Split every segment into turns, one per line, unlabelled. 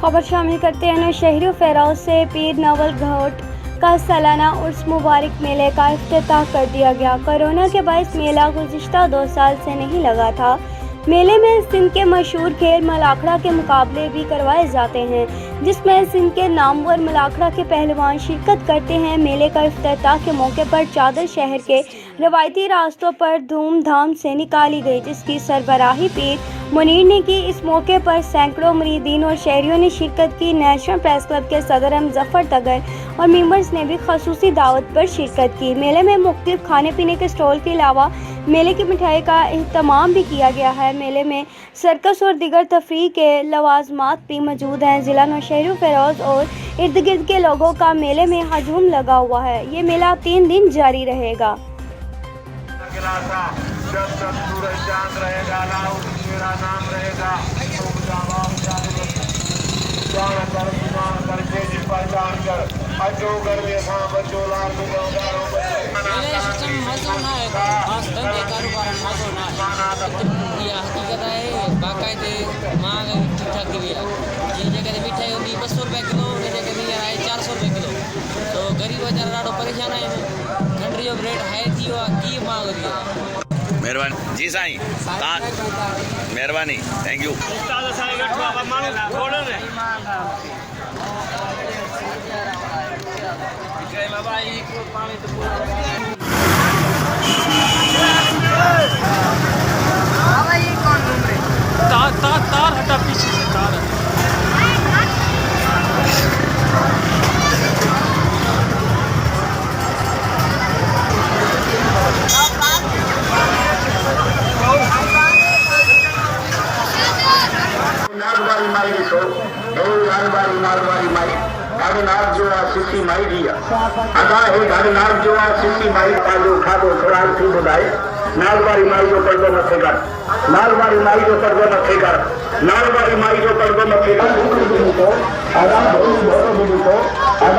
खबर शामिल करते हैं शहरी फेरोज से पीर नवल घोट का सालाना उर्स मुबारक मेले का इफ्तिताह कर दिया गया। कोरोना के बायस मेला गुज़िश्ता 2 साल से नहीं लगा था। मेले में सिंध के मशहूर खेल मलाखड़ा के मुकाबले भी करवाए जाते हैं, जिसमें सिंध के नामवर मलाखड़ा के पहलवान शिरकत करते हैं। मेले का इफ्तिताह के मौके पर चादर शहर के रवायती रास्तों पर धूमधाम से निकाली गई, जिसकी सरबराही पीर मुनीर ने की। इस मौके पर सैकड़ों मुरीदीन और शहरियों ने शिरकत की। नेशनल प्रेस क्लब के सदर मुजफ्फर तगर और मेंबर्स ने भी खसूसी दावत पर शिरकत की। मेले में मुख्तलिफ खाने पीने के स्टॉल के अलावा मेले की मिठाई का एहतमाम भी किया गया है। मेले में सर्कस और दीगर तफरीह के लवाजमात भी मौजूद हैं। जिला नौशहरी फेरोज और इर्द गिर्द के लोगों का मेले में हजूम लगा हुआ है। ये मेला 3 दिन जारी रहेगा।
जब तक सूरज चांद रहेगा, मेरा नाम रहेगा। करके जिस पहचान कर अजो कर बचो लाल
हकीकत है बाकायदे मांग ठीक ठाक थी है। जी जगह मिठाई होंगी 200 रुपये किलो, जगह आहे 400 रुपये किलो। तो गरीब वीचारा ॾाढो परेशान आहिनि। खंड जो रेट हाई थी वियो आहे, कीअं मांग वधी आहे।
मेहरबानी जी साईं, तव्हां मेहरबानी, थैंक यू।
तार हटा पीछे से तार।
नागवारी माई ॾिसो, नागवारी माई घाटनाग जो आहे सिसी माई जी आहे। अदा हे घाटनाग जो आहे सिसी माई पंहिंजो खाधो खुराक थी ॿुधाए। नागवारी माई जो पर्दो मथे कर, नागवारी माई जो पर्दो मथे कर, नागवारी माई जो पर्दो मथे कर। अदा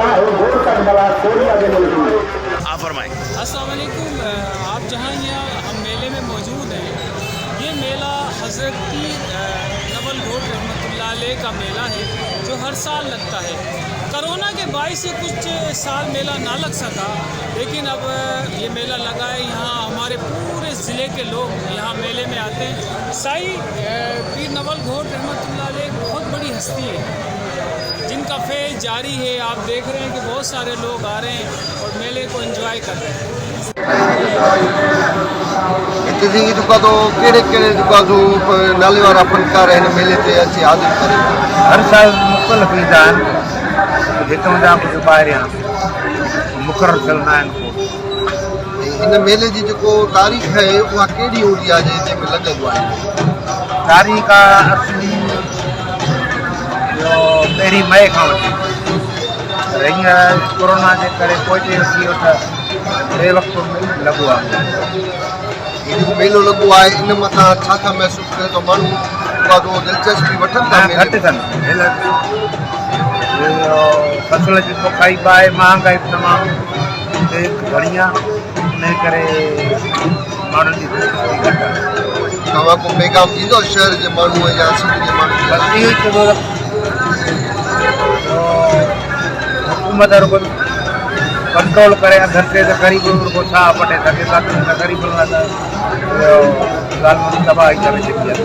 हे गोर तक बला कोरिया के मुल्क में।
आप फरमाएं।
अस्सलाम वालेकुम। आप जहाँ यहाँ हम मेले में मौजूद हैं, ये मेला हज़रत नवल घोट रहमतुल्लाह अलैह का मेला है जो हर साल लगता है। कोरोना के बायस से कुछ साल मेला ना लग सका, लेकिन अब ये मेला लगा है। यहाँ हमारे पूरे ज़िले के लोग यहाँ मेले में आते हैं। साई पीर नवल घोट रहमतुल्लाह अलैह बहुत बड़ी हस्ती है जिनका फैज़ जारी है। आप देख रहे हैं कि बहुत सारे लोग आ रहे हैं और मेले को एंजॉय कर रहे हैं।
नाले वारा फनकार आहिनि मेले ते अची हाज़िर करे।
हर साल मुख़्तलिफ़ ईंदा आहिनि, हितां जा कुझु ॿाहिरियां मुक़ररु थियलंदा आहिनि।
इन मेले जी जेको तारीख़ आहे उहा कहिड़ी हूंदी आहे जंहिं में लॻंदो आहे?
तारीख़ असली पहिरीं मई खां वठी, पर हींअर कोरोना जे करे पोइ थी वियो त टे वक़्तु लॻो आहे।
जेको मेलो लॻो आहे इन मथां छा महसूसु करे थो माण्हू? उहा तो दिलचस्पी वठनि था
घटि अथनि। फसल जी पोखाई बि आहे, महांगाई बि तमामु घणी आहे, इन करे माण्हुनि जी दिलचस्पी घटि आहे।
तव्हां को पैगाम ॾींदो शहर जे माण्हू या सिंध जे माण्हू?
बस इहो ई चवंदो हुकूमत रुगो कंट्रोल करे अधर से तो गरीब को छा पटे सके, गरीब ॻाल्हि तबाही करे छॾी आहे।